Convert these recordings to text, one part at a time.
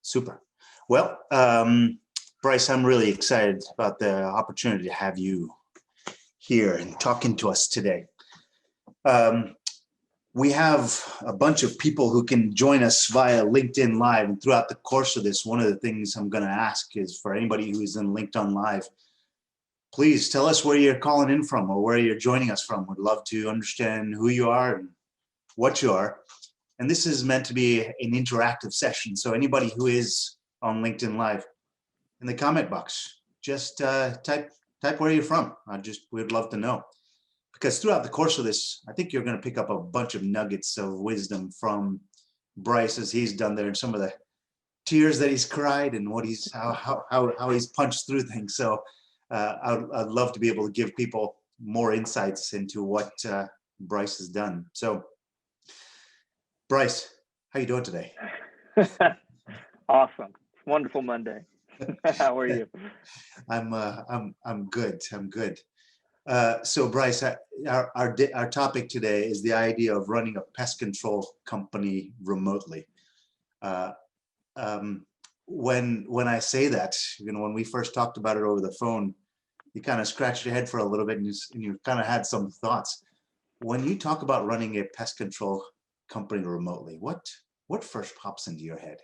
Super. Well, Bryce, I'm really excited about the opportunity to have you here and talking to us today. We have a bunch of people who can join us via LinkedIn Live, and throughout the course of this, one of the things I'm going to ask is for anybody who is in LinkedIn Live, please tell us where you're calling in from or where you're joining us from. We'd love to understand who you are and what you are. And this is meant to be an interactive session. So anybody who is on LinkedIn Live, in the comment box, just type where you're from. We'd love to know. Because throughout the course of this, I think you're going to pick up a bunch of nuggets of wisdom from Bryce as he's done there, and some of the tears that he's cried and what he's how he's punched through things. So I'd love to be able to give people more insights into what Bryce has done. So Bryce, how you doing today? Awesome. Wonderful Monday. How are you? I'm good. I'm good. So Bryce, our topic today is the idea of running a pest control company remotely. When I say that, when we first talked about it over the phone, you kind of scratched your head for a little bit and you kind of had some thoughts. When you talk about running a pest control company remotely, what first pops into your head?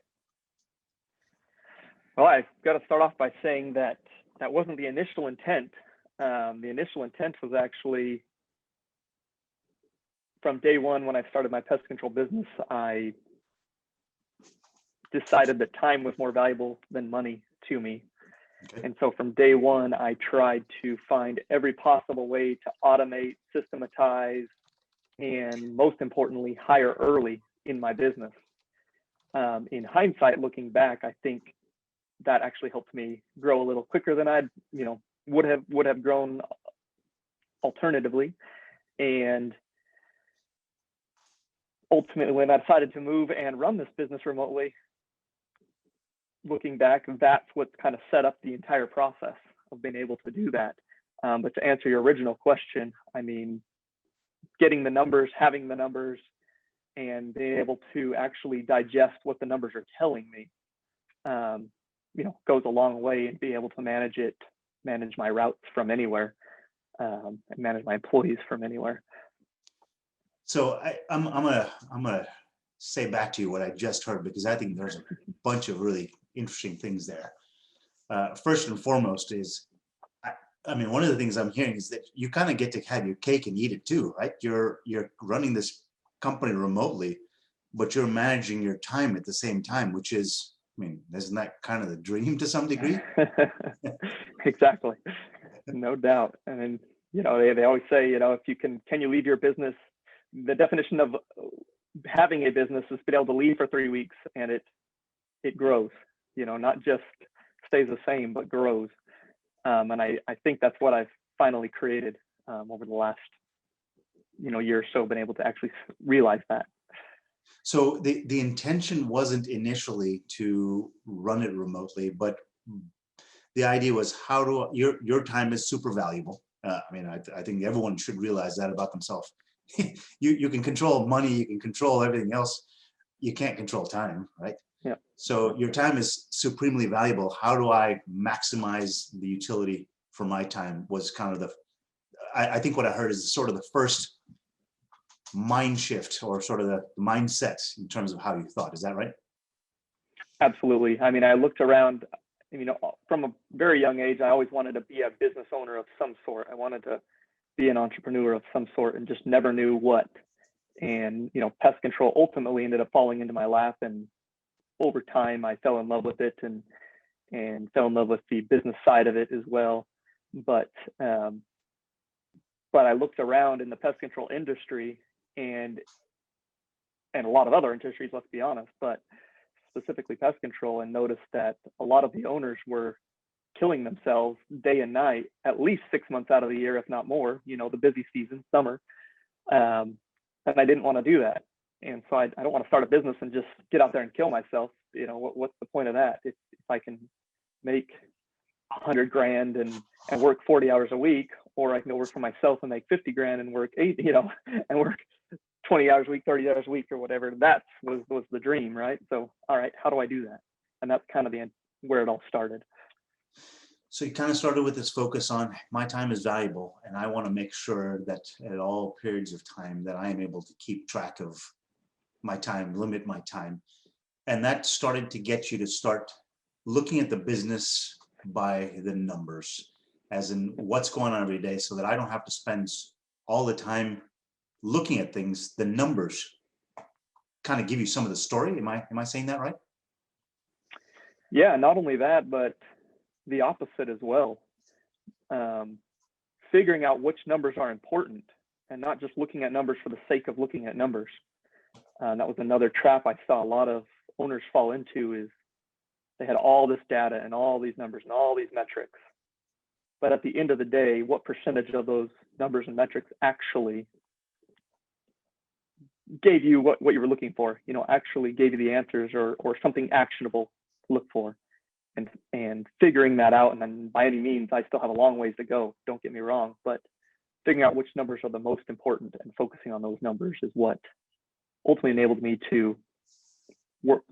Well, I've got to start off by saying that wasn't the initial intent. The initial intent was actually from day one when I started my pest control business. I decided that time was more valuable than money to me. Okay. And so from day one, I tried to find every possible way to automate, systematize, and most importantly, hire early in my business. In hindsight, looking back, I think that actually helped me grow a little quicker than I'd, would have grown alternatively. And ultimately, when I decided to move and run this business remotely, looking back, that's what kind of set up the entire process of being able to do that. But to answer your original question, I mean, getting the numbers, having the numbers, and being able to actually digest what the numbers are telling me, goes a long way in being able to manage my routes from anywhere, and manage my employees from anywhere. So I'm gonna say back to you what I just heard, because I think there's a bunch of really interesting things there. First and foremost is, I mean, one of the things I'm hearing is that you kind of get to have your cake and eat it too, right? You're running this company remotely, but you're managing your time at the same time, which is, I mean, isn't that kind of the dream to some degree? Exactly. No doubt. I mean, they always say, if you can you leave your business? The definition of having a business is being able to leave for 3 weeks and it grows, not just stays the same, but grows. And I think that's what I've finally created over the last, year or so, been able to actually realize that. So the intention wasn't initially to run it remotely, but the idea was your time is super valuable. I mean, I think everyone should realize that about themselves. You can control money, you can control everything else. You can't control time, right? Yeah. So your time is supremely valuable. How do I maximize the utility for my time was kind of I think what I heard is sort of the first mind shift, or sort of the mindset in terms of how you thought. Is that right? Absolutely. I mean, I looked around, from a very young age, I always wanted to be a business owner of some sort. I wanted to be an entrepreneur of some sort, and just never knew what. And, pest control ultimately ended up falling into my lap. And over time, I fell in love with it and fell in love with the business side of it as well. But I looked around in the pest control industry and a lot of other industries, let's be honest, but specifically pest control, and noticed that a lot of the owners were killing themselves day and night, at least 6 months out of the year, if not more, the busy season, summer. And I didn't want to do that. And so I don't want to start a business and just get out there and kill myself. What's the point of that? If I can make $100,000 and work 40 hours a week, or I can go work for myself and make $50,000 and work and work 20 hours a week, 30 hours a week, or whatever. That was the dream, right? So, all right, how do I do that? And that's kind of where it all started. So you kind of started with this focus on my time is valuable, and I want to make sure that at all periods of time that I am able to keep track of my time, limit my time. And that started to get you to start looking at the business by the numbers, as in what's going on every day, so that I don't have to spend all the time looking at things. The numbers kind of give you some of the story. Am I saying that right? Yeah, not only that, but the opposite as well. Figuring out which numbers are important and not just looking at numbers for the sake of looking at numbers. That was another trap I saw a lot of owners fall into, is they had all this data and all these numbers and all these metrics. But at the end of the day, what percentage of those numbers and metrics actually gave you what you were looking for, actually gave you the answers or something actionable to look for? And figuring that out. And then by any means, I still have a long ways to go, don't get me wrong, but figuring out which numbers are the most important and focusing on those numbers is what ultimately enabled me to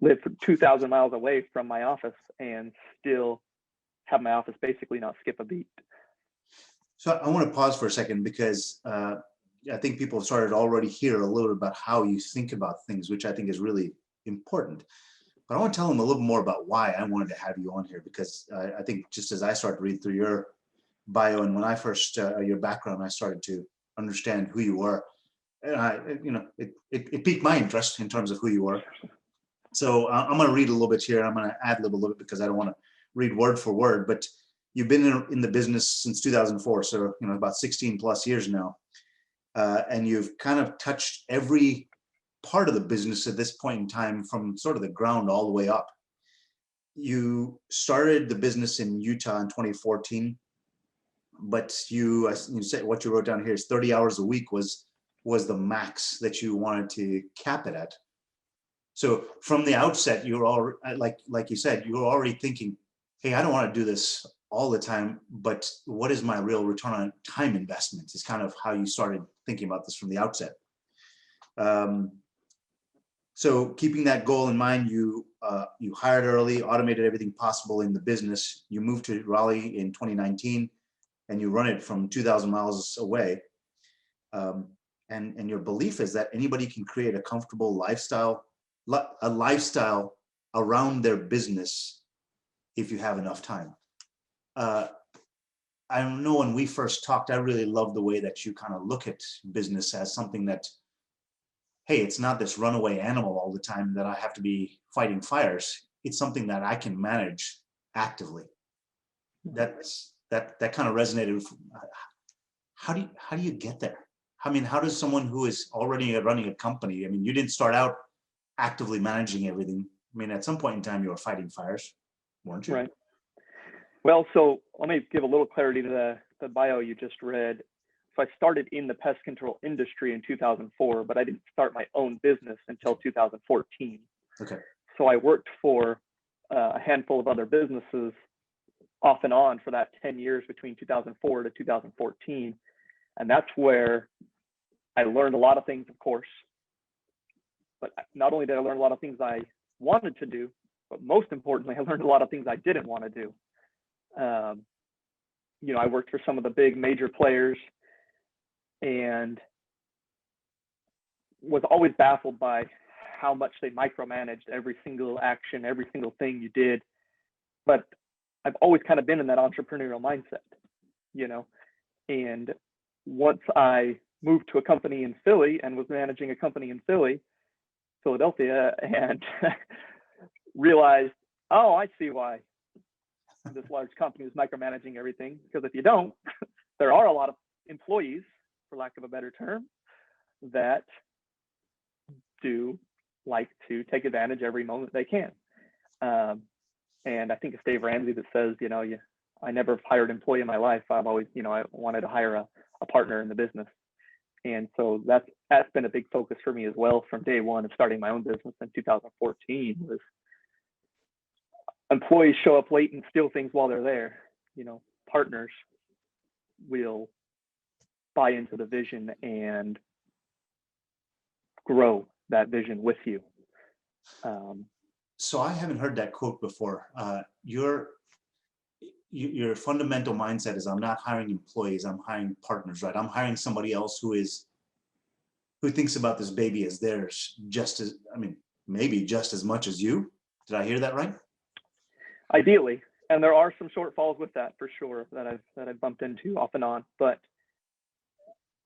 live for 2,000 miles away from my office and still have my office basically not skip a beat. So I want to pause for a second, because I think people have started to already hear a little bit about how you think about things, which I think is really important. But I want to tell them a little more about why I wanted to have you on here, because I think just as I started to read through your bio, and when I first, your background, I started to understand who you were. And it piqued my interest in terms of who you were. So I'm going to read a little bit here. I'm going to ad-lib a little bit because I don't want to read word for word, but you've been in the business since 2004. So, about 16 plus years now. And you've kind of touched every part of the business at this point in time, from sort of the ground all the way up. You started the business in Utah in 2014, but you said what you wrote down here is 30 hours a week was the max that you wanted to cap it at. So from the outset, you were all like you said, you were already thinking, hey, I don't want to do this all the time, but what is my real return on time investment? Is kind of how you started thinking about this from the outset. So keeping that goal in mind, you hired early, automated everything possible in the business. You moved to Raleigh in 2019, and you run it from 2,000 miles away. And your belief is that anybody can create a comfortable lifestyle around their business if you have enough time. I know when we first talked, I really loved the way that you kind of look at business as something that, hey, it's not this runaway animal all the time that I have to be fighting fires. It's something that I can manage actively. That kind of resonated with, how do you get there? I mean, how does someone who is already running a company, I mean, you didn't start out actively managing everything. I mean, at some point in time, you were fighting fires, weren't you? Right. Well, so let me give a little clarity to the bio you just read. So I started in the pest control industry in 2004, but I didn't start my own business until 2014. Okay. So I worked for a handful of other businesses off and on for that 10 years between 2004 to 2014. And that's where I learned a lot of things, of course. But not only did I learn a lot of things I wanted to do, but most importantly, I learned a lot of things I didn't want to do. I worked for some of the big major players and was always baffled by how much they micromanaged every single action, every single thing you did. But I've always kind of been in that entrepreneurial mindset, and once I moved to a company in Philly and was managing a company in Philadelphia, and realized, oh, I see why this large company is micromanaging everything. Because if you don't, there are a lot of employees, for lack of a better term, that do like to take advantage every moment they can. And I think it's Dave Ramsey that says, I never hired an employee in my life. I've always, I wanted to hire a partner in the business. And so that's been a big focus for me as well from day one of starting my own business in 2014 was employees show up late and steal things while they're there. Partners will buy into the vision and grow that vision with you. So I haven't heard that quote before. Your fundamental mindset is, I'm not hiring employees, I'm hiring partners, right? I'm hiring somebody else who thinks about this baby as theirs, just as, I mean, maybe just as much as you. Did I hear that right? Ideally, and there are some shortfalls with that for sure that I've bumped into off and on. But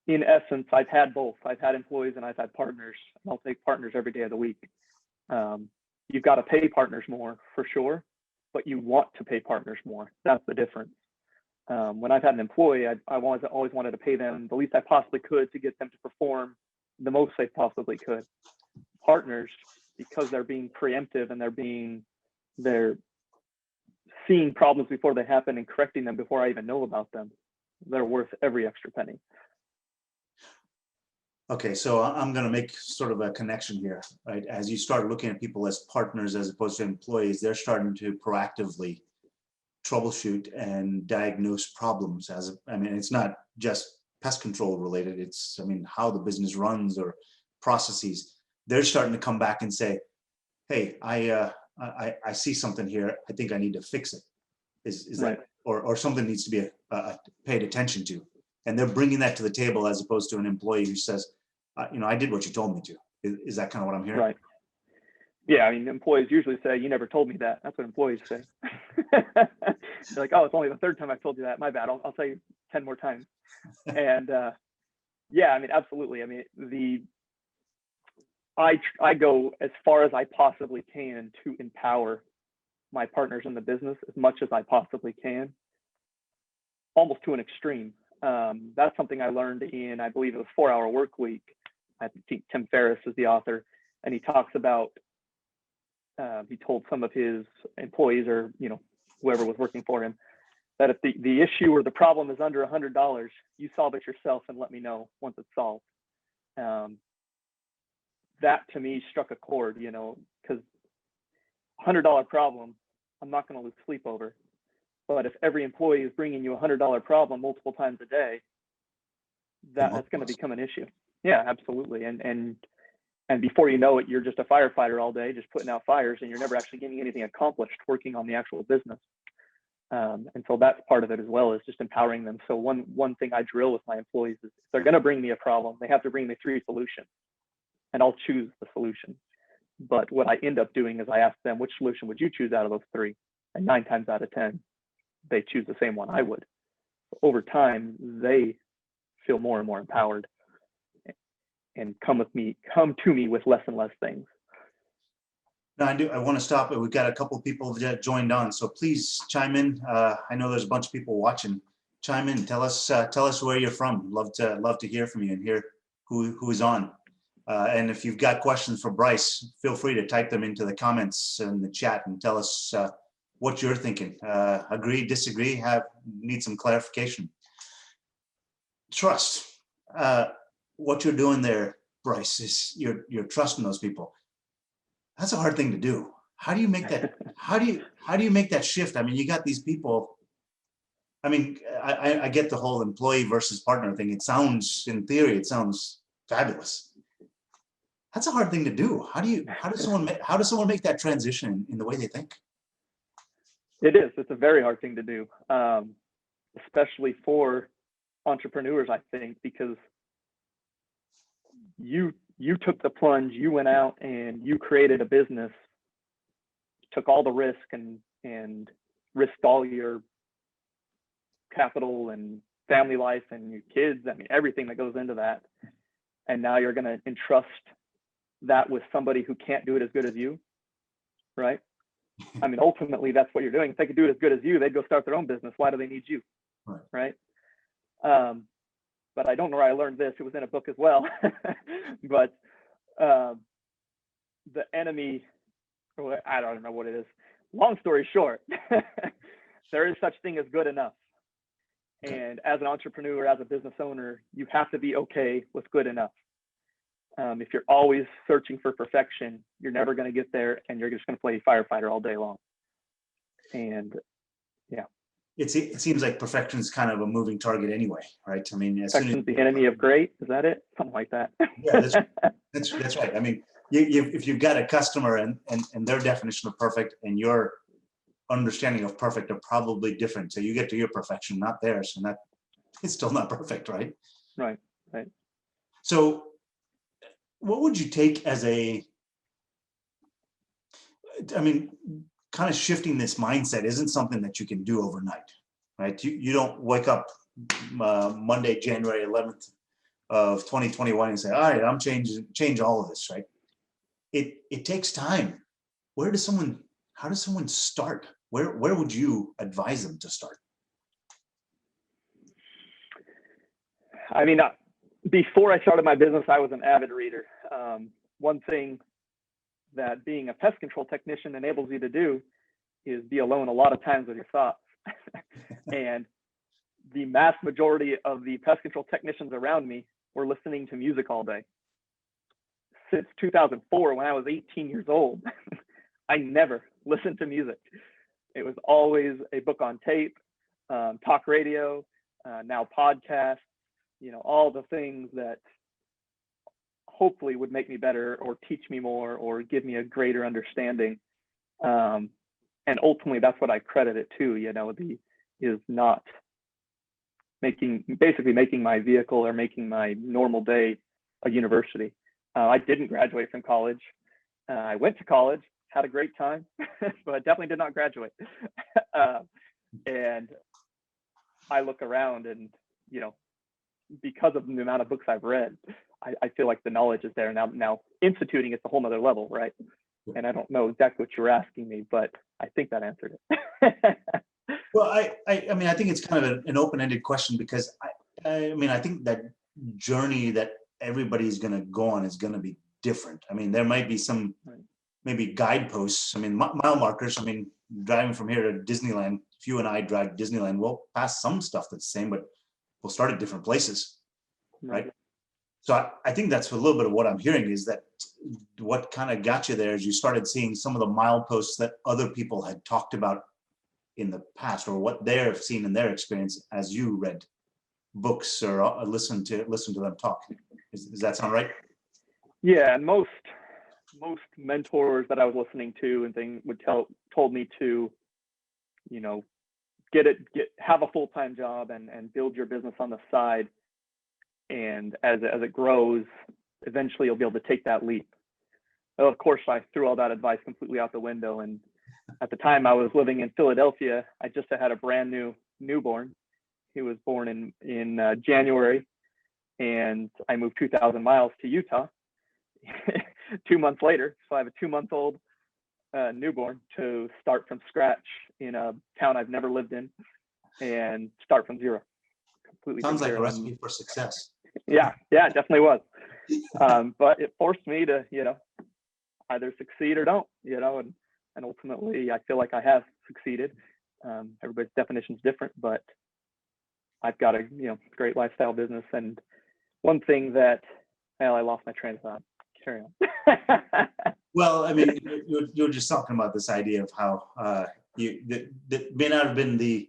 in essence, I've had both. I've had employees and I've had partners. I'll take partners every day of the week. You've got to pay partners more for sure, but you want to pay partners more. That's the difference. When I've had an employee, I always wanted to pay them the least I possibly could to get them to perform the most they possibly could. Partners, because they're being preemptive and they're seeing problems before they happen and correcting them before I even know about them, they're worth every extra penny. Okay, so I'm going to make sort of a connection here, right? As you start looking at people as partners as opposed to employees, they're starting to proactively troubleshoot and diagnose problems. I mean, it's not just pest control related. It's, I mean, how the business runs or processes. They're starting to come back and say, hey, I see something here. I think I need to fix it. Is Right. that, or something needs to be paid attention to. And they're bringing that to the table as opposed to an employee who says, I did what you told me to. Is that kind of what I'm hearing? Right. Yeah, I mean, employees usually say, you never told me that. That's what employees say. They're like, oh, it's only the third time I've told you that. My bad. I'll tell you 10 more times. And yeah, I mean, absolutely. I mean, I go as far as I possibly can to empower my partners in the business as much as I possibly can, almost to an extreme. That's something I learned in, I believe it was 4 Hour Work Week. I think Tim Ferriss is the author, and he talks about, he told some of his employees or, whoever was working for him, that if the issue or the problem is under $100, you solve it yourself and let me know once it's solved. That to me struck a chord, because $100 problem, I'm not going to lose sleep over. But if every employee is bringing you a $100 problem multiple times a day, that's going to become an issue. Yeah, absolutely. And before you know it, you're just a firefighter all day, just putting out fires, and you're never actually getting anything accomplished working on the actual business. And so that's part of it as well, is just empowering them. So one thing I drill with my employees is, if they're going to bring me a problem, they have to bring me 3 solutions, and I'll choose the solution. But what I end up doing is I ask them, which solution would you choose out of those 3? And 9 times out of 10, they choose the same one I would. Over time, they feel more and more empowered and come to me with less and less things. No, I want to stop it. We've got a couple of people that joined on, so please chime in. I know there's a bunch of people watching. Chime in. Tell us where you're from. Love to hear from you and hear who is on. And if you've got questions for Bryce, feel free to type them into the comments in the chat and tell us what you're thinking. Agree, disagree, need some clarification. Trust. What you're doing there, Bryce, is you're trusting those people. That's a hard thing to do. How do you make that? How do you make that shift? I mean, you got these people. I mean, I get the whole employee versus partner thing. It sounds, in theory, it sounds fabulous. That's a hard thing to do. How does someone make that transition in the way they think? It is. It's a very hard thing to do, especially for entrepreneurs, I think, because you took the plunge, you went out and you created a business, took all the risk and risked all your capital and family life and your kids. I mean, everything that goes into that. And now you're going to entrust that with somebody who can't do it as good as you, right? I mean, ultimately, that's what you're doing. If they could do it as good as you, they'd go start their own business. Why do they need you, right? But I don't know where I learned this. It was in a book as well. But the enemy, I don't know what it is. Long story short, there is such thing as good enough. And as an entrepreneur, as a business owner, you have to be okay with good enough. If you're always searching for perfection, you're never going to get there, and you're just going to play firefighter all day long. And yeah, it seems like perfection is kind of a moving target anyway, right? I mean, perfection's the enemy of great. Is that it? Something like that. Yeah, that's right. I mean, if you've got a customer and their definition of perfect and your understanding of perfect are probably different. So you get to your perfection, not theirs, and that it's still not perfect, right? Right, right. So what would you take as I mean, kind of shifting this mindset isn't something that you can do overnight, right? You don't wake up Monday, January 11th of 2021 and say, all right, I'm change all of this, right? It takes time. How does someone start? Where would you advise them to start? I mean, before I started my business, I was an avid reader. One thing that being a pest control technician enables you to do is be alone a lot of times with your thoughts. And the mass majority of the pest control technicians around me were listening to music all day. Since 2004, when I was 18 years old, I never listened to music. It was always a book on tape, talk radio, now podcasts, all the things that hopefully would make me better or teach me more or give me a greater understanding. And ultimately, that's what I credit it to, is not basically making my vehicle or making my normal day a university. I didn't graduate from college. I went to college, had a great time, but I definitely did not graduate. And I look around and, because of the amount of books I've read, I feel like the knowledge is there. Now instituting it's a whole nother level, right? And I don't know exactly what you were asking me, but I think that answered it. Well, I mean, I think it's kind of an open-ended question because I think that journey that everybody's going to go on is going to be different. I mean, there might be some maybe guideposts. I mean, mile markers. I mean, driving from here to Disneyland, if you and I drive Disneyland, we'll pass some stuff that's the same, but we'll start at different places, right? So I think that's a little bit of what I'm hearing is that what kind of got you there is you started seeing some of the mileposts that other people had talked about in the past or what they've seen in their experience as you read books or listen to them talk. Does that sound right? Yeah, and most mentors that I was listening to and things told me to, have a full-time job and build your business on the side. And as it grows, eventually you'll be able to take that leap. Well, of course, I threw all that advice completely out the window. And at the time I was living in Philadelphia, I just had a brand new newborn. He was born in January, and I moved 2,000 miles to Utah 2 months later. So I have a 2-month-old newborn to start from scratch in a town I've never lived in and start from zero. Completely. Sounds like a recipe for success. Yeah, it definitely was. But it forced me to, either succeed or don't, and ultimately I feel like I have succeeded. Everybody's definition is different, but I've got a, great lifestyle business. And one thing that, I lost my train of thought. Carry on. Well, I mean, you're just talking about this idea of how that may not have been the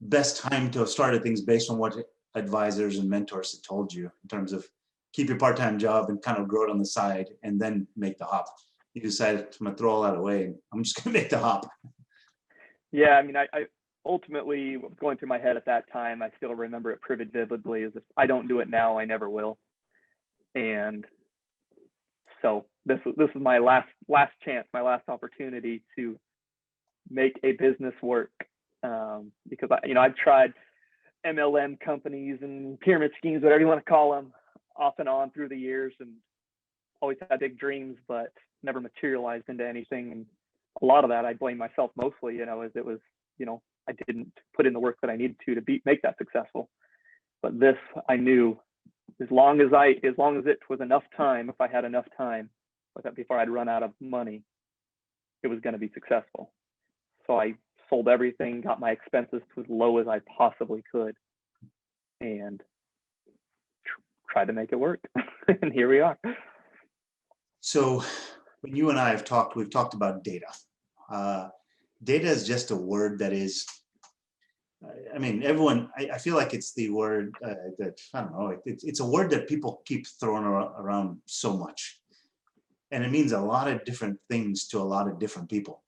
best time to have started things based on what advisors and mentors had told you in terms of keep your part-time job and kind of grow it on the side and then make the hop. You decided I'm gonna throw all that away and I'm just gonna make the hop. Yeah, I mean, I ultimately going through my head at that time, I still remember it pretty vividly, is if I don't do it now, I never will. And so this is my last chance, my last opportunity to make a business work. Because I've tried MLM companies and pyramid schemes, whatever you want to call them, off and on through the years, and always had big dreams, but never materialized into anything. And a lot of that I blame myself mostly, as it was, I didn't put in the work that I needed to make that successful. But this, I knew, as long as it was enough time, if I had enough time, before I'd run out of money, it was going to be successful. So I sold everything, got my expenses to as low as I possibly could, and tried to make it work. And here we are. So when you and I have talked, we've talked about data. Data is just a word that is, I mean, everyone, I feel like it's the word that, I don't know, it's a word that people keep throwing around so much. and it means a lot of different things to a lot of different people.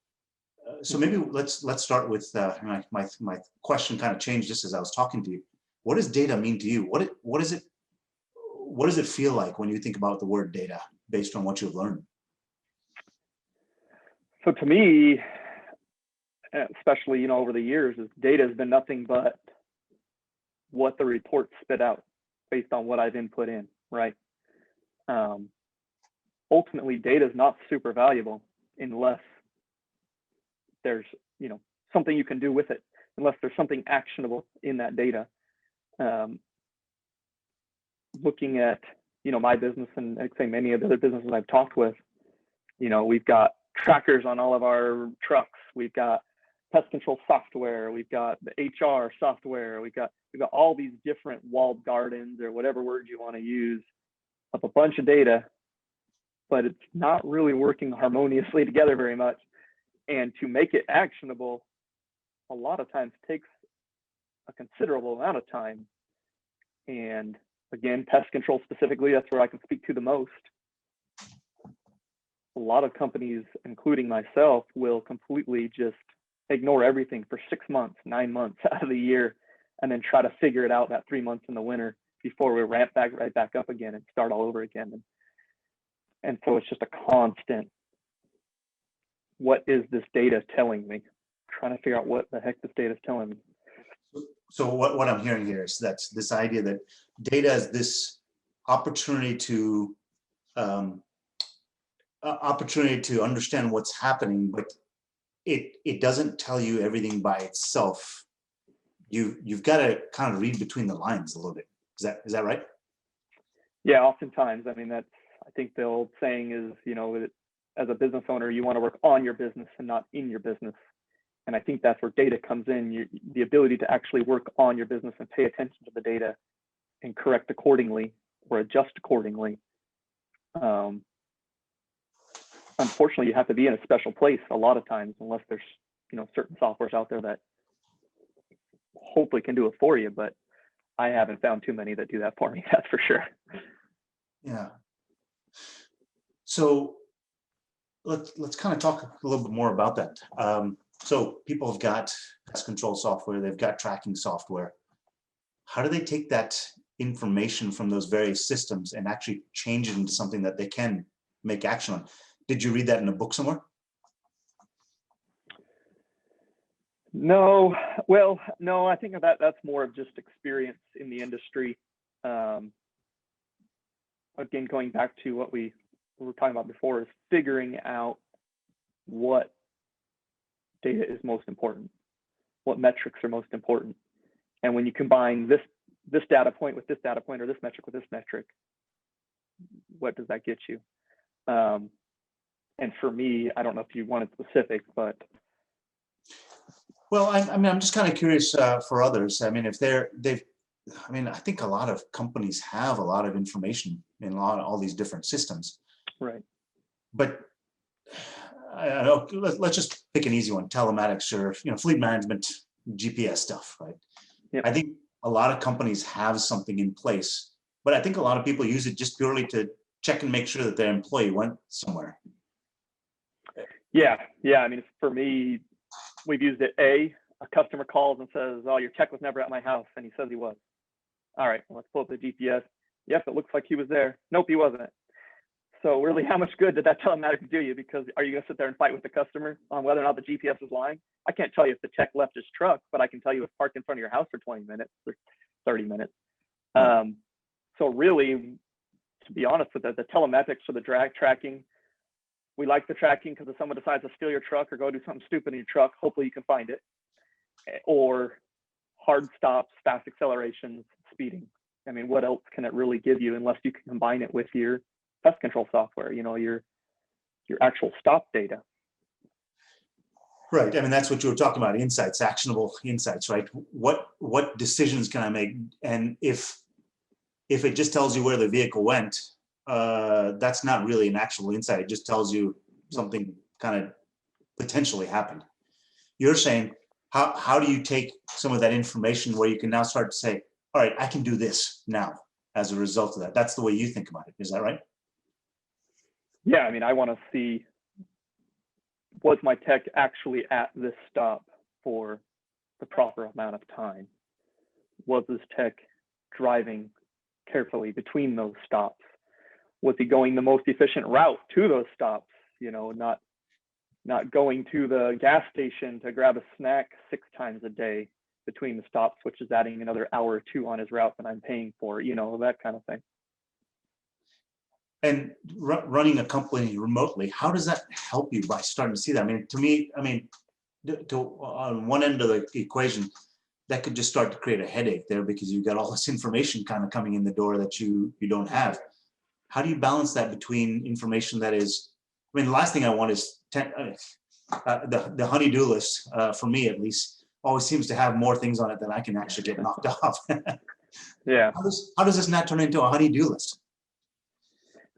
So maybe let's start with my question kind of changed just as I was talking to you. What does data mean to you? What does it feel like when you think about the word data based on what you've learned? So to me, especially, you know, over the years, is data has been nothing but what the reports spit out based on what I've input in, right? Ultimately, data is not super valuable unless there's, you know, something you can do with it, unless there's something actionable in that data. Looking at, you know, my business and I'd say many of the other businesses I've talked with, you know, we've got trackers on all of our trucks. We've got pest control software. We've got the HR software. We've got all these different walled gardens or whatever word you want to use of a bunch of data, but it's not really working harmoniously together very much. And to make it actionable, a lot of times takes a considerable amount of time. And again, pest control specifically, that's where I can speak to the most. A lot of companies, including myself, will completely just ignore everything for 6 months, 9 months out of the year, and then try to figure it out that 3 months in the winter before we ramp right back up again and start all over again. And so it's just a constant, what is this data telling me? Trying to figure out what the heck this data is telling me. So what I'm hearing here is that's this idea that data is this opportunity to understand what's happening, but it doesn't tell you everything by itself. You've got to kind of read between the lines a little bit. Is that right? Yeah, oftentimes. I mean, I think the old saying is, you know, as a business owner, you want to work on your business and not in your business. And I think that's where data comes in, the ability to actually work on your business and pay attention to the data and correct accordingly or adjust accordingly. Unfortunately, you have to be in a special place a lot of times, unless there's, you know, certain softwares out there that hopefully can do it for you. But I haven't found too many that do that for me, that's for sure. Yeah. So let's kind of talk a little bit more about that. So people have got pest control software, they've got tracking software. How do they take that information from those various systems and actually change it into something that they can make action on? Did you read that in a book somewhere? No, well, no, I think that's more of just experience in the industry. Again, going back to what we were talking about before, is figuring out what data is most important, what metrics are most important. And when you combine this data point with this data point, or this metric with this metric, what does that get you? And for me, I don't know if you wanted specific, but. Well, I mean, I'm just kind of curious for others. I mean, if I think a lot of companies have a lot of information in all these different systems. Right. But I don't know, let's just pick an easy one, telematics or, you know, fleet management, GPS stuff, right? Yep. I think a lot of companies have something in place, but I think a lot of people use it just purely to check and make sure that their employee went somewhere. Yeah. I mean, for me, we've used it. A customer calls and says, "Oh, your tech was never at my house," and he says he was. All right, well, let's pull up the GPS. Yep, it looks like he was there. Nope, he wasn't. So really, how much good did that telematics do you? Because are you going to sit there and fight with the customer on whether or not the GPS is lying? I can't tell you if the tech left his truck, but I can tell you it's parked in front of your house for 20 minutes or 30 minutes. So really, to be honest with the telematics for the drag tracking, we like the tracking because if someone decides to steal your truck or go do something stupid in your truck, hopefully you can find it. Or hard stops, fast accelerations, speeding. I mean, what else can it really give you unless you can combine it with your pest control software, you know, your actual stop data. Right. I mean, that's what you were talking about, insights, actionable insights, right? What decisions can I make? And if it just tells you where the vehicle went, that's not really an actual insight. It just tells you something kind of potentially happened. You're saying, how do you take some of that information where you can now start to say, all right, I can do this now as a result of that? That's the way you think about it. Is that right? yeah, I mean, I want to see, was my tech actually at this stop for the proper amount of time? Was this tech driving carefully between those stops? Was he going the most efficient route to those stops? You know, not going to the gas station to grab a snack 6 times a day between the stops, which is adding another hour or 2 on his route that I'm paying for, you know, that kind of thing. And running a company remotely, how does that help you by starting to see that? I mean, to me, I mean, on one end of the equation, that could just start to create a headache there because you've got all this information kind of coming in the door that you don't have. How do you balance that between information that is, I mean, the last thing I want is the honey-do list, for me at least, always seems to have more things on it than I can actually get knocked off. Yeah. How does this not turn into a honey-do list?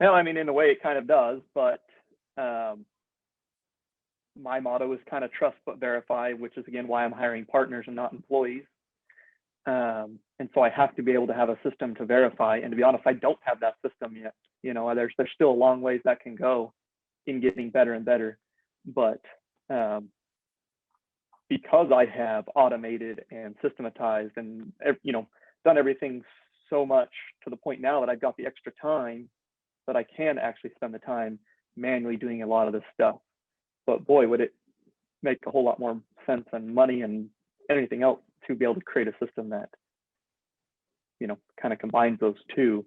Well, I mean, in a way it kind of does, but my motto is kind of trust but verify, which is again why I'm hiring partners and not employees. And so I have to be able to have a system to verify. And to be honest, I don't have that system yet. You know, there's still a long ways that can go in getting better and better. But because I have automated and systematized and, you know, done everything so much to the point now that I've got the extra time that I can actually spend the time manually doing a lot of this stuff. But boy, would it make a whole lot more sense and money and anything else to be able to create a system that, you know, kind of combines those two.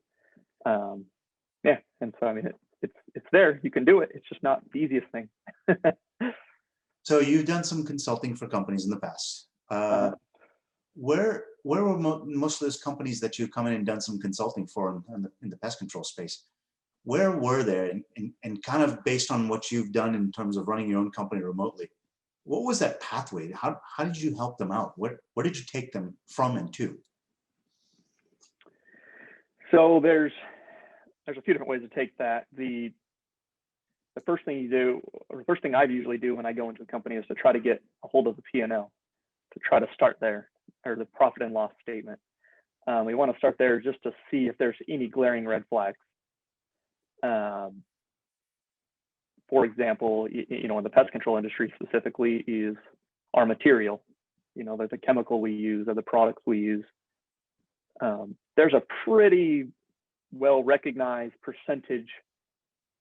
Yeah, and so I mean, it's there. You can do it. It's just not the easiest thing. So you've done some consulting for companies in the past. Where were most of those companies that you've come in and done some consulting for in the pest control space? Where were they, and kind of based on what you've done in terms of running your own company remotely, what was that pathway? How did you help them out? Where did you take them from and to? So there's a few different ways to take that. The first thing you do, or the first thing I usually do when I go into a company, is to try to get a hold of the P&L, to try to start there, or the profit and loss statement. We want to start there just to see if there's any glaring red flags. For example, you know, in the pest control industry specifically, is our material. You know, the chemical we use or the products we use. There's a pretty well recognized percentage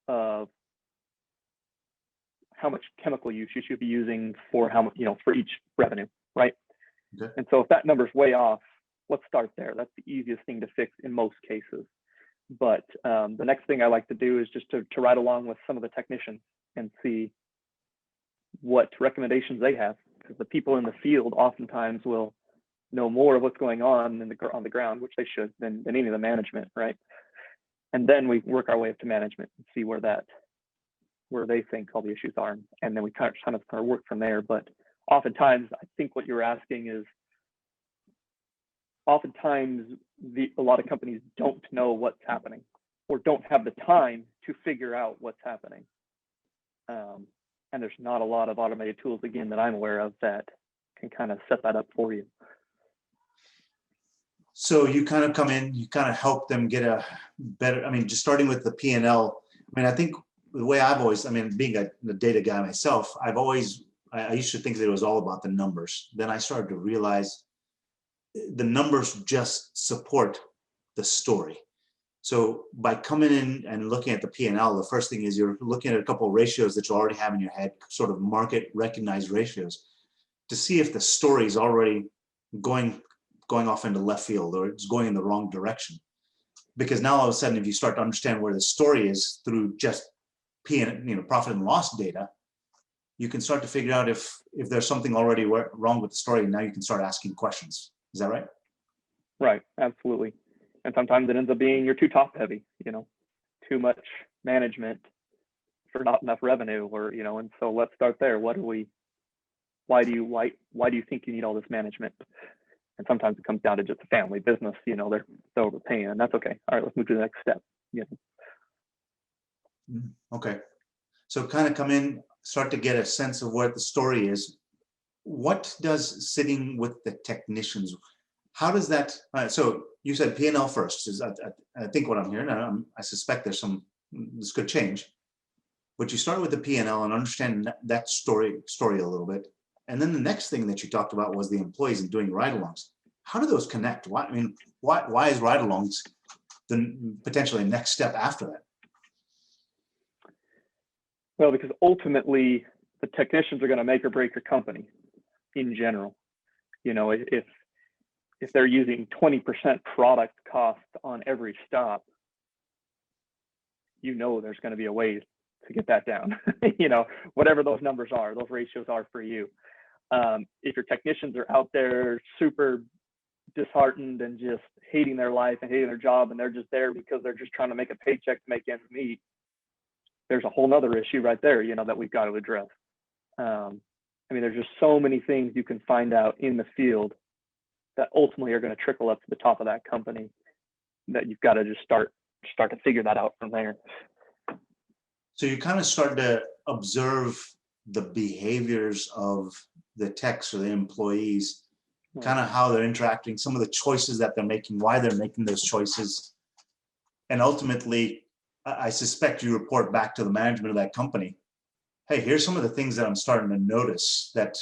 of how much chemical use you should be using for how much, you know, for each revenue, right? Okay. And so if that number's way off, let's start there. That's the easiest thing to fix in most cases. But the next thing I like to do is just to ride along with some of the technicians and see what recommendations they have, because the people in the field oftentimes will know more of what's going on on the ground, which they should, than any of the management, right? And then we work our way up to management and see where they think all the issues are, and then we kind of work from there. But oftentimes, I think what you're asking is, oftentimes a lot of companies don't know what's happening, or don't have the time to figure out what's happening. And there's not a lot of automated tools, again, that I'm aware of that can kind of set that up for you. So you kind of come in, you kind of help them get a better, I mean, just starting with the P&L. I mean, I think the way I've always, I mean, being a data guy myself, I used to think that it was all about the numbers. Then I started to realize the numbers just support the story. So by coming in and looking at the P&L, the first thing is you're looking at a couple of ratios that you already have in your head, sort of market recognized ratios, to see if the story is already going off into left field, or it's going in the wrong direction. Because now all of a sudden, if you start to understand where the story is through just profit and loss data, you can start to figure out if there's something already wrong with the story. And now you can start asking questions. Is that right? Right, absolutely. And sometimes it ends up being you're too top heavy, you know, too much management for not enough revenue, or, you know, and so let's start there. Why do you think you need all this management? And sometimes it comes down to just a family business, you know, they're overpaying, and that's okay. All right, let's move to the next step. You know? Okay. So kind of come in, start to get a sense of what the story is. What does sitting with the technicians, how does that, so you said P&L first, is I think what I'm hearing, I suspect this could change. but you start with the P&L and understand that story a little bit. And then the next thing that you talked about was the employees and doing ride-alongs. How do those connect? Why is ride-alongs the potentially next step after that? Well, because ultimately the technicians are going to make or break your company in general. You know, if they're using 20% product cost on every stop, you know there's going to be a way to get that down. You know, whatever those numbers are, those ratios are for you. If your technicians are out there super disheartened and just hating their life and hating their job, and they're just there because they're just trying to make a paycheck to make ends meet, there's a whole nother issue right there, you know, that we've got to address. I mean, there's just so many things you can find out in the field that ultimately are going to trickle up to the top of that company that you've got to just start to figure that out from there. So you kind of start to observe the behaviors of the techs or the employees, kind of how they're interacting, some of the choices that they're making, why they're making those choices. And ultimately, I suspect you report back to the management of that company, hey, here's some of the things that I'm starting to notice that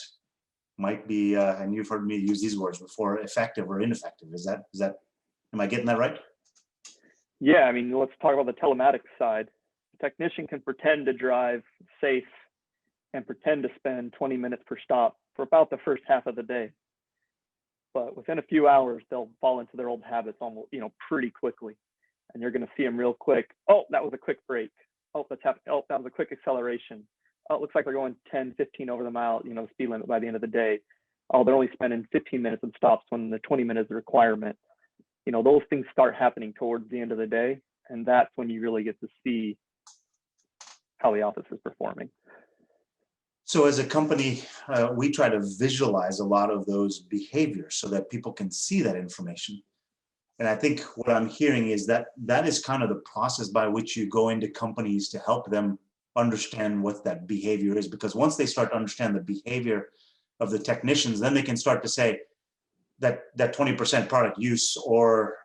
might be, and you've heard me use these words before, effective or ineffective. Is that, am I getting that right? Yeah, I mean, let's talk about the telematics side. The technician can pretend to drive safe and pretend to spend 20 minutes per stop for about the first half of the day. But within a few hours, they'll fall into their old habits almost, you know, pretty quickly. And you're going to see them real quick. Oh, that was a quick brake. Oh, that was a quick acceleration. Oh, it looks like they're going 10, 15 over the mile, you know, speed limit by the end of the day. Oh, they're only spending 15 minutes in stops when the 20 minutes is the requirement. You know, those things start happening towards the end of the day. And that's when you really get to see how the office is performing. So as a company, we try to visualize a lot of those behaviors so that people can see that information. And I think what I'm hearing is that that is kind of the process by which you go into companies to help them understand what that behavior is. Because once they start to understand the behavior of the technicians, then they can start to say that 20% product use, or,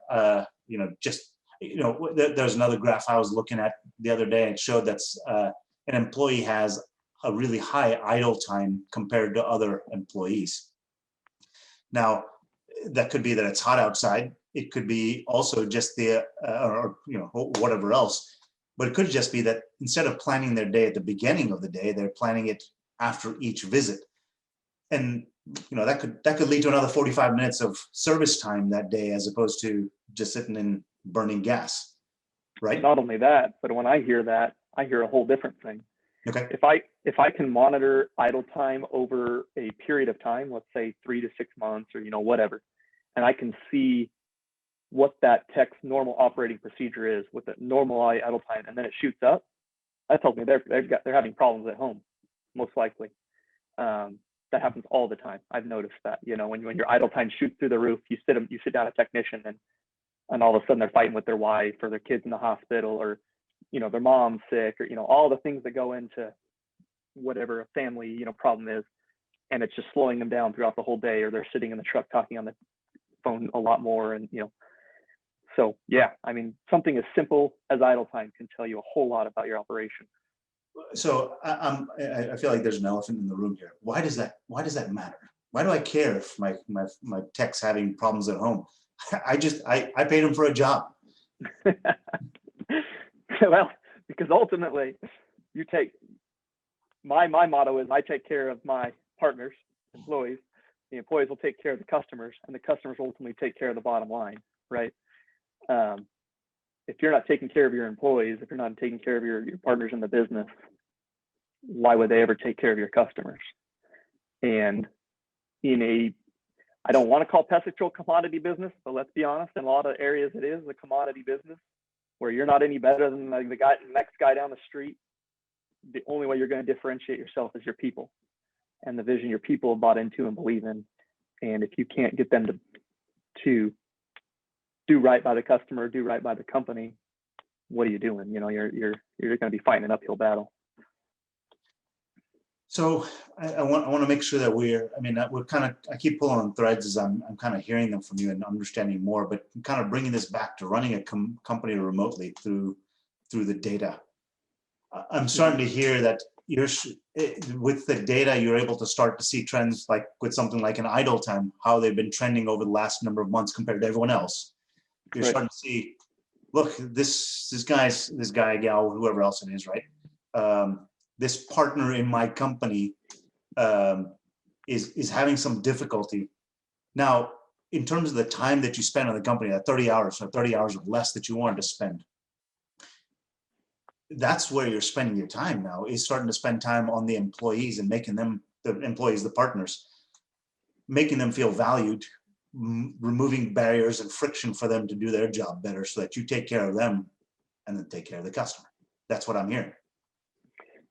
you know, just, you know, there's another graph I was looking at the other day, and it showed that an employee has a really high idle time compared to other employees. Now, that could be that it's hot outside. It could be also just the, or, you know, whatever else. But it could just be that instead of planning their day at the beginning of the day, they're planning it after each visit. And, you know, that could lead to another 45 minutes of service time that day, as opposed to just sitting and burning gas, right? Not only that, but when I hear that, I hear a whole different thing. Okay. If I can monitor idle time over a period of time, let's say 3 to 6 months, or, you know, whatever, and I can see what that tech's normal operating procedure is with the normal idle time, and then it shoots up, that tells me they're having problems at home, most likely. That happens all the time. I've noticed that, you know, when your idle time shoots through the roof, you sit down a technician, and all of a sudden they're fighting with their wife, or their kids in the hospital, or, you know, their mom's sick, or, you know, all the things that go into whatever a family, you know, problem is, and it's just slowing them down throughout the whole day, or they're sitting in the truck talking on the phone a lot more, and, you know. So yeah, I mean, something as simple as idle time can tell you a whole lot about your operation. So I feel like there's an elephant in the room here. Why does that matter? Why do I care if my tech's having problems at home? I paid him for a job. Well, because ultimately you take my motto is I take care of my partners, employees. The employees will take care of the customers, and the customers ultimately take care of the bottom line, right? If you're not taking care of your employees, if you're not taking care of your partners in the business, why would they ever take care of your customers? And I don't want to call pest control commodity business, but let's be honest, in a lot of areas it is a commodity business where you're not any better than the next guy down the street. The only way you're going to differentiate yourself is your people and the vision your people have bought into and believe in. And if you can't get them to do right by the customer, do right by the company, what are you doing? You know, you're going to be fighting an uphill battle. So I want to make sure that I keep pulling on threads as I'm kind of hearing them from you and understanding more, but I'm kind of bringing this back to running a company remotely through the data. I'm starting to hear that with the data, you're able to start to see trends like with something like an idle time, how they've been trending over the last number of months compared to everyone else. You're Right. starting to see, look, this guy, gal, whoever else it is, right? This partner in my company is having some difficulty. Now, in terms of the time that you spend on the company, that 30 hours or 30 hours or less that you wanted to spend, that's where you're spending your time now, is starting to spend time on the employees and making them, the employees, the partners, making them feel valued, removing barriers and friction for them to do their job better so that you take care of them and then take care of the customer. That's what I'm hearing.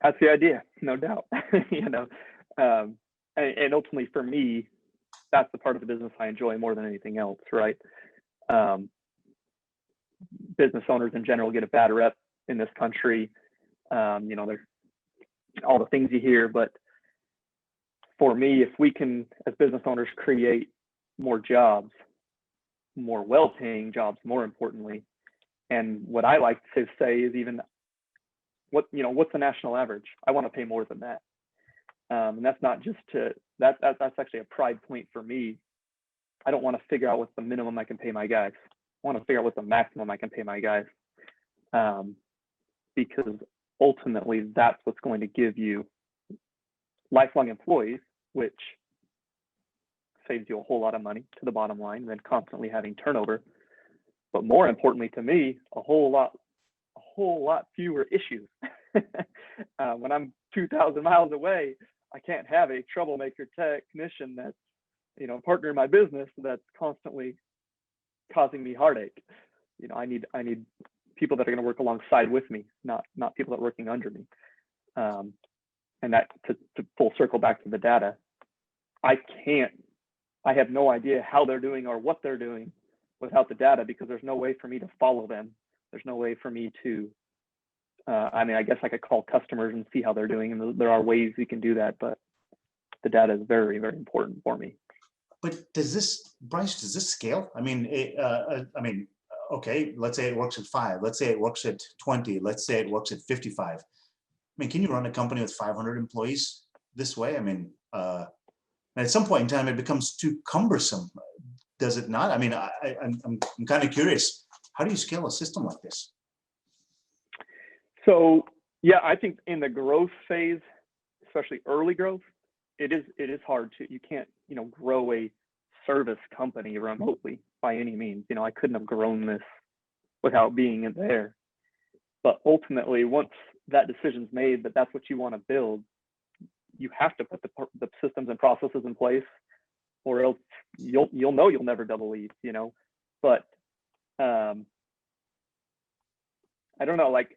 That's the idea, no doubt. You know, and ultimately for me, that's the part of the business I enjoy more than anything else, right? Business owners in general get a bad rep in this country. You know, there's all the things you hear, but for me, if we can, as business owners, create more jobs, more well-paying jobs, more importantly, and what I like to say is even what's the national average? I want to pay more than that. And that's not just that's actually a pride point for me. I don't want to figure out what's the minimum I can pay my guys. I want to figure out what's the maximum I can pay my guys. Because ultimately that's what's going to give you lifelong employees, which saves you a whole lot of money to the bottom line than constantly having turnover. But more importantly to me, a whole lot fewer issues. When I'm 2,000 miles away, I can't have a troublemaker technician that's, you know, partner in my business that's constantly causing me heartache. You know, I need people that are going to work alongside with me, not people that are working under me. And that to full circle back to the data, I have no idea how they're doing or what they're doing without the data, because there's no way for me to follow them. There's no way for me to, I mean, I guess I could call customers and see how they're doing, and there are ways you can do that, but the data is very, very important for me. But Bryce, does this scale? I mean, okay, let's say it works at 5. Let's say it works at 20. Let's say it works at 55. I mean, can you run a company with 500 employees this way? I mean, at some point in time, it becomes too cumbersome, does it not? I mean, I'm kind of curious. How do you scale a system like this? So, yeah, I think in the growth phase, especially early growth, it is hard to, you can't, you know, grow a service company remotely by any means. You know, I couldn't have grown this without being in there. But ultimately, once that decision's made that that's what you want to build, you have to put the systems and processes in place, or else you'll know you'll never double leave, you know. But I don't know, like,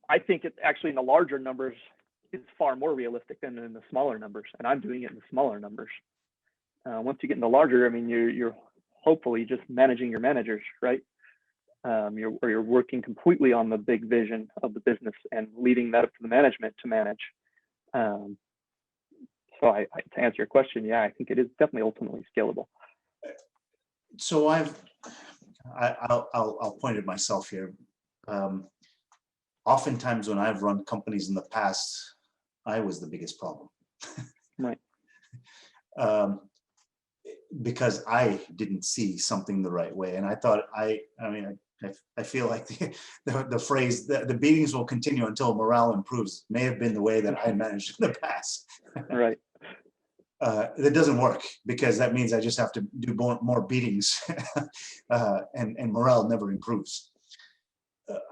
I think it's actually in the larger numbers, it's far more realistic than in the smaller numbers, and I'm doing it in the smaller numbers. Once you get into larger, I mean, you're hopefully just managing your managers, right? You're working completely on the big vision of the business and leaving that up to the management to manage. So to answer your question, yeah, I think it is definitely ultimately scalable. So I'll point at myself here. Oftentimes when I've run companies in the past, I was the biggest problem. Right. Because I didn't see something the right way. And I thought, I feel like the phrase that the beatings will continue until morale improves may have been the way that I managed in the past. Right. That doesn't work, because that means I just have to do more beatings and morale never improves.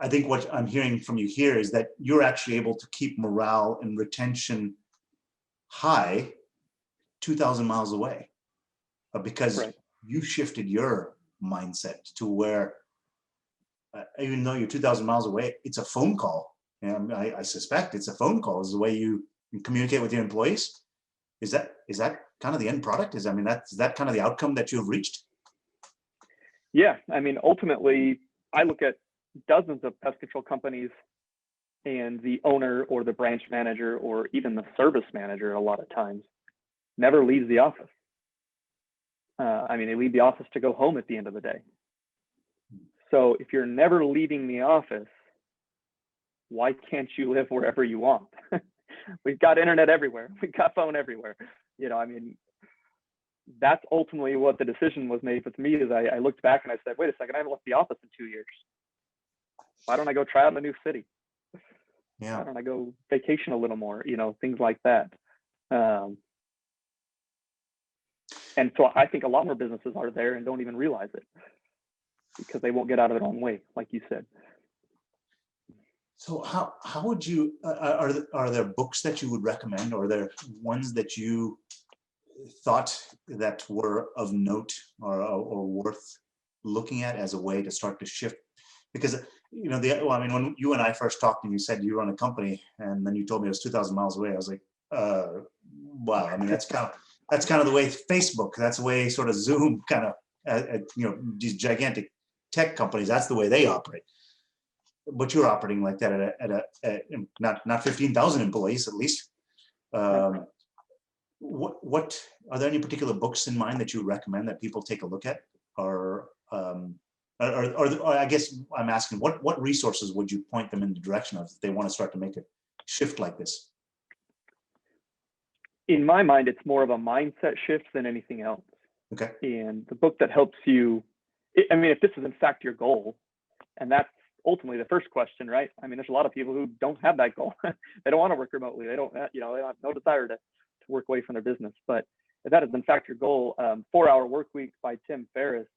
I think what I'm hearing from you here is that you're actually able to keep morale and retention high 2,000 miles away, because Right. you shifted your mindset to where even though you're 2,000 miles away, it's a phone call. And I suspect it's a phone call is the way you communicate with your employees. Is that kind of the end product? Is that kind of the outcome that you've reached? Yeah, I mean, ultimately, I look at dozens of pest control companies, and the owner or the branch manager or even the service manager a lot of times never leaves the office. I mean, they leave the office to go home at the end of the day. So if you're never leaving the office, why can't you live wherever you want? We've got internet everywhere. We've got phone everywhere. You know, I mean, that's ultimately what the decision was made with me. Is I looked back and I said, wait a second, I haven't left the office in 2 years. Why don't I go try out a new city? Yeah. Why don't I go vacation a little more? You know, things like that. And so I think a lot more businesses are there and don't even realize it because they won't get out of their own way, like you said. So how would you, are there books that you would recommend, or are there ones that you thought that were of note or worth looking at as a way to start to shift? Because, you know, well, I mean, when you and I first talked and you said you run a company and then you told me it was 2,000 miles away, I was like, wow. I mean, that's kind of the way Facebook, that's the way sort of Zoom kind of, you know, these gigantic tech companies, that's the way they operate. But you're operating like that at not 15,000 employees at least. What are there any particular books in mind that you recommend that people take a look at, or I guess I'm asking what resources would you point them in the direction of if they want to start to make a shift like this? In my mind, it's more of a mindset shift than anything else. Okay. And the book that helps you, I mean, if this is in fact your goal, and that's ultimately the first question, right? I mean, there's a lot of people who don't have that goal. They don't want to work remotely. They don't, you know, they have no desire to work away from their business. But if that is in fact your goal, 4-Hour Workweek by Tim Ferriss,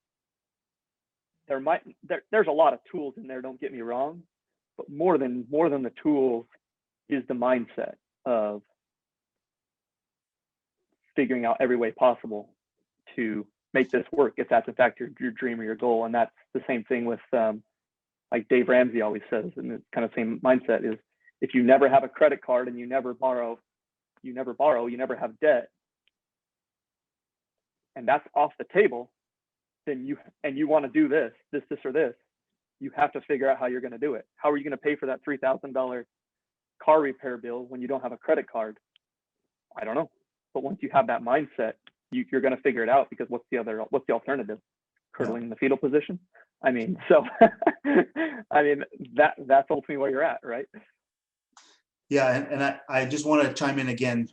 there's a lot of tools in there, don't get me wrong, but more than the tools is the mindset of figuring out every way possible to make this work, if that's in fact your dream or your goal. And that's the same thing with like Dave Ramsey always says, and it's kind of same mindset is, if you never have a credit card and you never borrow, you never have debt, and that's off the table, then you want to do this, or this, you have to figure out how you're going to do it. How are you going to pay for that $3,000 car repair bill when you don't have a credit card? I don't know. But once you have that mindset, you're going to figure it out, because what's the alternative? Curdling in the fetal position? I mean, so I mean, that's ultimately where you're at, right? Yeah, and I just want to chime in again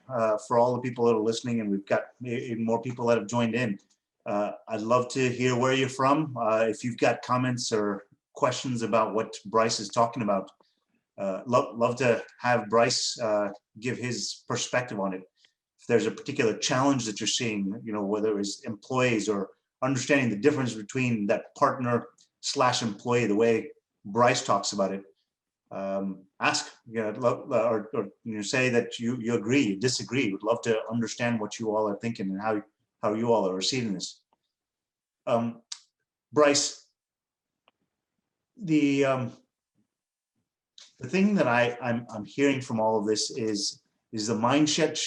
for all the people that are listening, and we've got even more people that have joined in. I'd love to hear where you're from. If you've got comments or questions about what Bryce is talking about, love to have Bryce give his perspective on it. If there's a particular challenge that you're seeing, you know, whether it's employees or understanding the difference between that partner/employee, the way Bryce talks about it, ask, you know, or you know, say that you agree, you disagree. Would love to understand what you all are thinking and how you all are receiving this. Bryce, the thing that I'm hearing from all of this is the mindset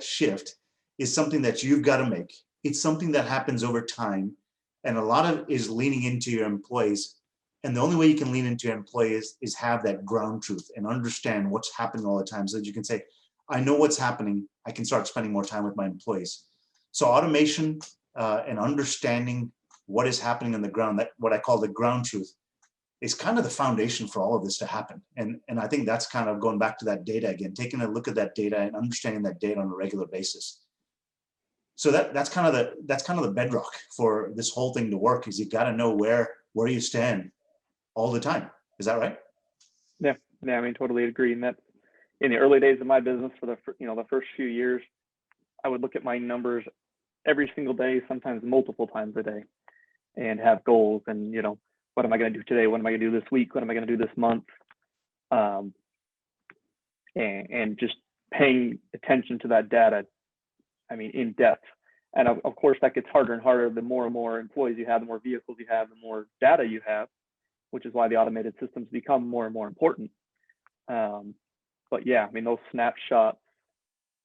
shift is something that you've got to make. It's something that happens over time, and a lot of it is leaning into your employees. And the only way you can lean into your employees is have that ground truth and understand what's happening all the time, so that you can say, I know what's happening. I can start spending more time with my employees. So automation and understanding what is happening on the ground, that what I call the ground truth, is kind of the foundation for all of this to happen. And I think that's kind of going back to that data again, taking a look at that data and understanding that data on a regular basis. So that's kind of the bedrock for this whole thing to work, is you got to know where you stand all the time. Is that right? Yeah, I mean, totally agree. And that in the early days of my business, for the first few years, I would look at my numbers every single day, sometimes multiple times a day, and have goals. And, you know, what am I going to do today? What am I going to do this week? What am I going to do this month? And just paying attention to that data, I mean, in depth. And of course, that gets harder and harder the more and more employees you have, the more vehicles you have, the more data you have, which is why the automated systems become more and more important. But yeah, I mean, those snapshots,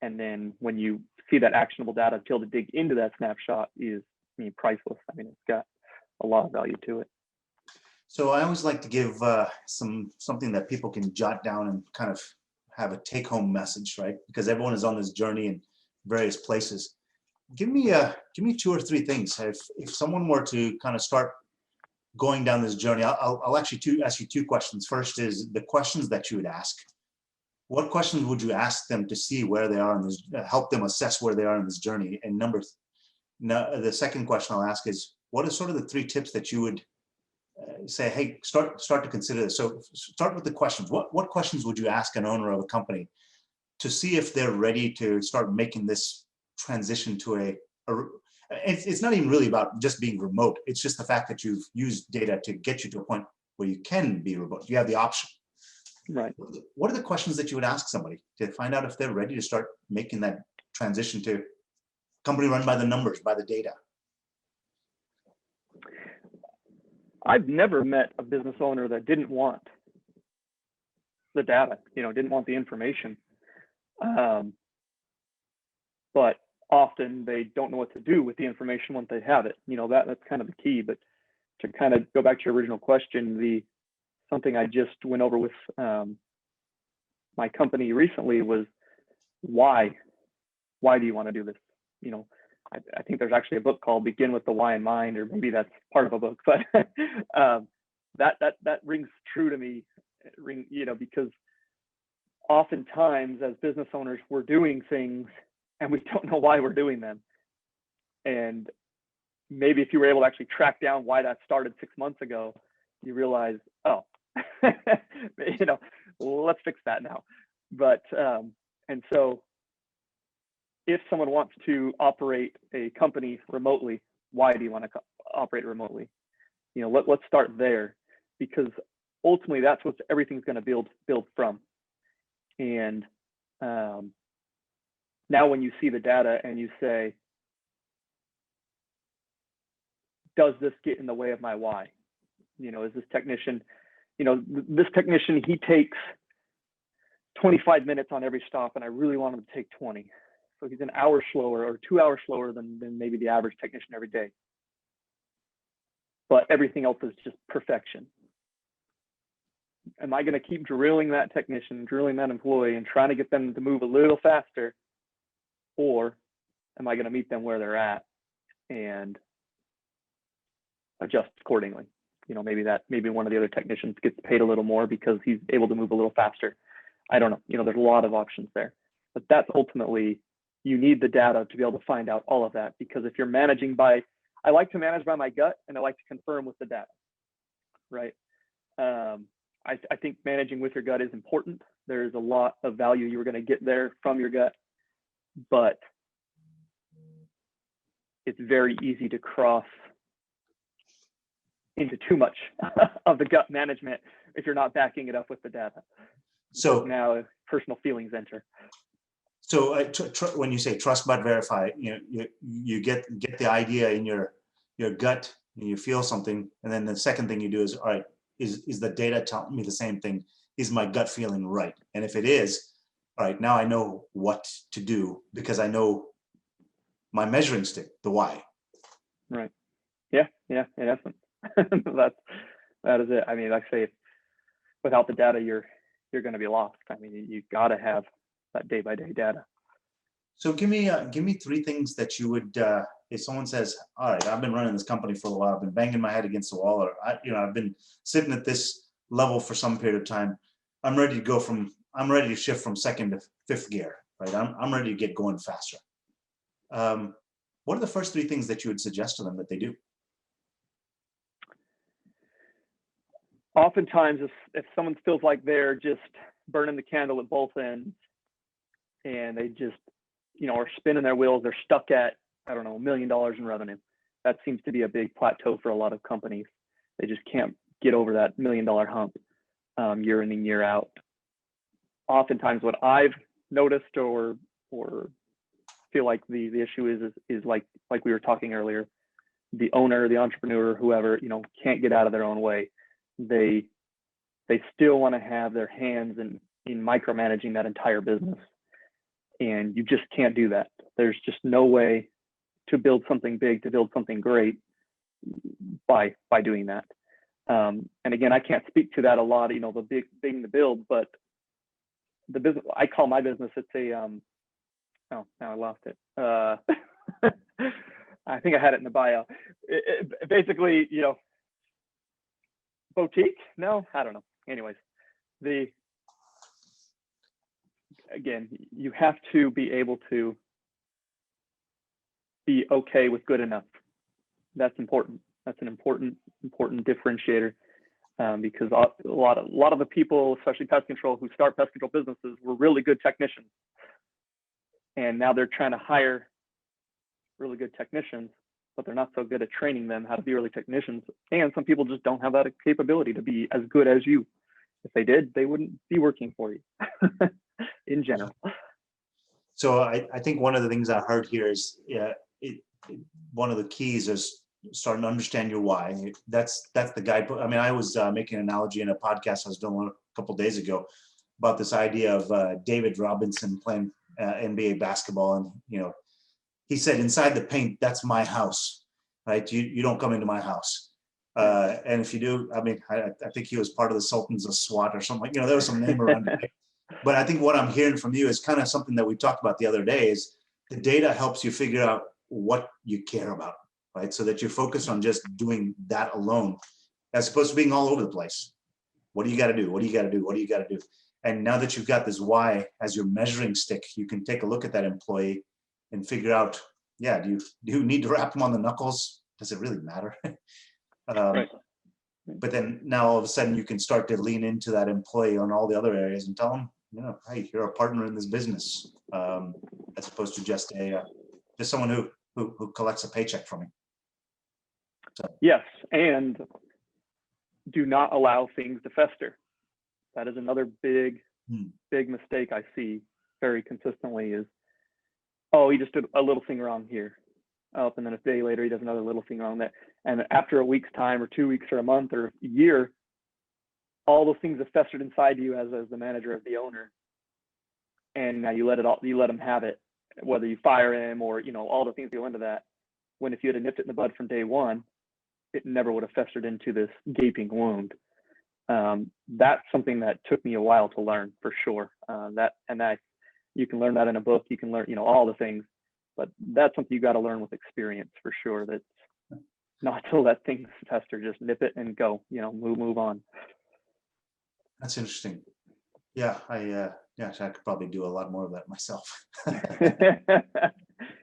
and then when you see that actionable data, to be able to dig into that snapshot is, I mean, priceless. I mean, it's got a lot of value to it. So I always like to give something that people can jot down and kind of have a take-home message, right? Because everyone is on this journey in various places. Give me 2 or 3 things. If someone were to kind of start going down this journey, I'll actually ask you two questions. First is the questions that you would ask. What questions would you ask them to see where they are in this, help them assess where they are in this journey? And the second question I'll ask is, what are sort of the 3 tips that you would say, hey, start to consider this? So start with the questions. What questions would you ask an owner of a company to see if they're ready to start making this transition to it's not even really about just being remote. It's just the fact that you've used data to get you to a point where you can be remote. You have the option. Right. What are the questions that you would ask somebody to find out if they're ready to start making that transition to company run by the numbers, by the data? I've never met a business owner that didn't want the data, didn't want the information. But often they don't know what to do with the information once they have it. That's kind of the key. But to kind of go back to your original question, something I just went over with my company recently was why? Why do you want to do this? I think there's actually a book called Begin with the Why in Mind, or maybe that's part of a book, but that rings true to me, because oftentimes as business owners, we're doing things and we don't know why we're doing them. And maybe if you were able to actually track down why that started 6 months ago, you realize, oh, let's fix that now. But, and so if someone wants to operate a company remotely, why do you want to operate remotely? Let's start there, because ultimately that's what everything's going to build from. And now when you see the data and you say, does this get in the way of my why? Is this technician, he takes 25 minutes on every stop, and I really want him to take 20. So he's an hour slower or 2 hours slower than maybe the average technician every day. But everything else is just perfection. Am I going to keep drilling that technician, drilling that employee, and trying to get them to move a little faster? Or am I going to meet them where they're at and adjust accordingly? Maybe one of the other technicians gets paid a little more because he's able to move a little faster. I don't know. There's a lot of options there. But that's ultimately, you need the data to be able to find out all of that. Because if you're managing I like to manage by my gut, and I like to confirm with the data, right? I think managing with your gut is important. There's a lot of value you're going to get there from your gut, but it's very easy to cross into too much of the gut management if you're not backing it up with the data. So now personal feelings enter. So when you say trust but verify, you get the idea in your gut, and you feel something, and then the second thing you do is, all right, is the data telling me the same thing? Is my gut feeling right? And if it is, all right, now I know what to do because I know my measuring stick, the why. Right. Yeah. In essence, that is it. I mean, like I say, without the data, you're going to be lost. I mean, you got to have that day-by-day data. So give me 3 things that you would, if someone says, all right, I've been running this company for a while, I've been banging my head against the wall, or I've been sitting at this level for some period of time. I'm ready to shift from 2nd to 5th gear, right? I'm ready to get going faster. What are the first 3 things that you would suggest to them that they do? Oftentimes, if someone feels like they're just burning the candle at both ends, and they just, are spinning their wheels, they're stuck at, I don't know, $1 million in revenue. That seems to be a big plateau for a lot of companies. They just can't get over that $1 million hump year in and year out. Oftentimes, what I've noticed or feel like the issue is like we were talking earlier, the owner, the entrepreneur, whoever, can't get out of their own way. They still want to have their hands in micromanaging that entire business. And you just can't do that. There's just no way to build something big, to build something great by doing that. And again, I can't speak to that a lot, the big thing to build, but the business, I call my business, it's a, oh, now I lost it. I think I had it in the bio. Basically, boutique? No, I don't know. Anyways, again, you have to be able to be okay with good enough. That's important. That's an important differentiator, because a lot of the people, especially pest control, who start pest control businesses were really good technicians, and now they're trying to hire really good technicians, but they're not so good at training them how to be really technicians. And some people just don't have that capability to be as good as you. If they did, they wouldn't be working for you in general. So I think one of the things I heard here is, one of the keys is starting to understand your why. That's the guide. I mean, I was making an analogy in a podcast I was doing a couple of days ago about this idea of David Robinson playing NBA basketball, and he said, inside the paint, that's my house, right? You don't come into my house. And if you do, I mean, I think he was part of the Sultans of SWAT or something. There was some name around it. But I think what I'm hearing from you is kind of something that we talked about the other day, is the data helps you figure out what you care about, right? So that you focus on just doing that alone, as opposed to being all over the place. What do you got to do? What do you got to do? What do you got to do? And now that you've got this why as your measuring stick, you can take a look at that employee and figure out, do you need to wrap them on the knuckles? Does it really matter? Right. But then now all of a sudden you can start to lean into that employee on all the other areas and tell them, hey, you're a partner in this business, as opposed to just someone who collects a paycheck from me. So. Yes, and do not allow things to fester. That is another big mistake I see very consistently is, oh, he just did a little thing wrong here. Oh, and then a day later, he does another little thing wrong there. And after a week's time or 2 weeks or a month or a year, all those things have festered inside you as the manager of the owner. And now you let him have it, whether you fire him or, all the things that go into that. When if you had nipped it in the bud from day one, it never would have festered into this gaping wound. That's something that took me a while to learn, for sure. You can learn that in a book. You can learn, all the things, but that's something you got to learn with experience, for sure. That's not to let things fester. Just nip it and go. Move on. That's interesting. Yeah, I could probably do a lot more of that myself.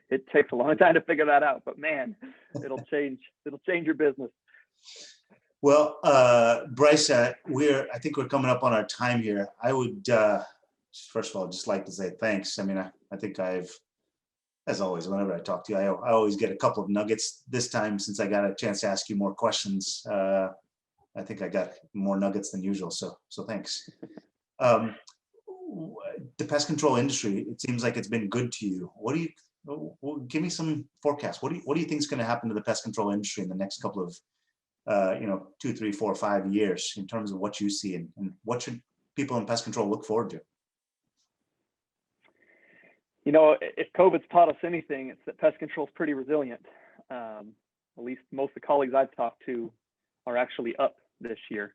It takes a long time to figure that out, but man, it'll change your business. Well, Bryce, I think we're coming up on our time here. I would, first of all, just like to say thanks. I mean, I think as always, whenever I talk to you, I always get a couple of nuggets. This time, since I got a chance to ask you more questions, I think I got more nuggets than usual. So thanks. The pest control industry, it seems like it's been good to you. Give me some forecasts. What do you think is going to happen to the pest control industry in the next couple of 2, 3, 4, 5 years in terms of what you see, and what should people in pest control look forward to? If COVID's taught us anything, it's that pest control is pretty resilient. At least most of the colleagues I've talked to are actually up this year.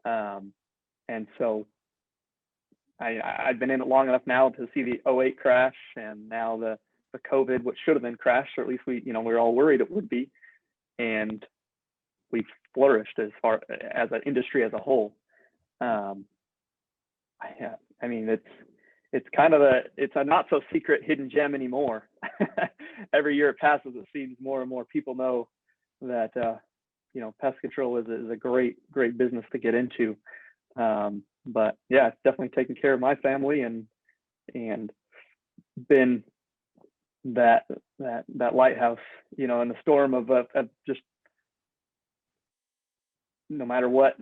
And so I've been in it long enough now to see the 2008 crash, and now the COVID, which should have been crashed, or at least we're all worried it would be. And we've flourished as far as an industry as a whole. I mean, it's kind of it's a not so secret hidden gem anymore. Every year it passes, it seems more and more people know that pest control is a great business to get into. But yeah, it's definitely taken care of my family and been that lighthouse, in the storm of just no matter where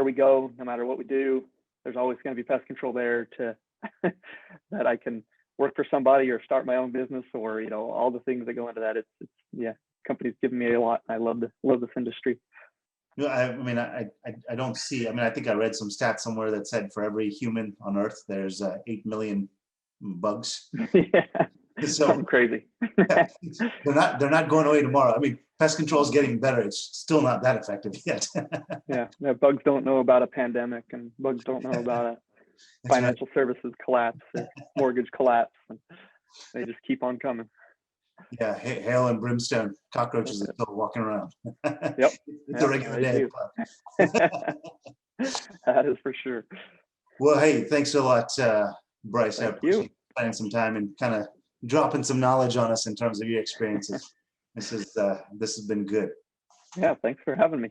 we go, no matter what we do, there's always going to be pest control there to that I can work for somebody or start my own business, or all the things that go into that. It's company's given me a lot. I love this industry. I mean, I don't see. I mean, I think I read some stats somewhere that said for every human on Earth, there's 8 million bugs. Yeah, so something crazy. they're not going away tomorrow. I mean, pest control is getting better. It's still not that effective yet. Yeah, bugs don't know about a pandemic, and bugs don't know about a financial services collapse or mortgage collapse, and they just keep on coming. Yeah, hail and brimstone cockroaches are still walking around. Yep. It's a regular they day. do. That is for sure. Well, hey, thanks a lot, Bryce. I Thank appreciate you. you spending some time and kind of dropping some knowledge on us in terms of your experiences. This has been good. Yeah, thanks for having me.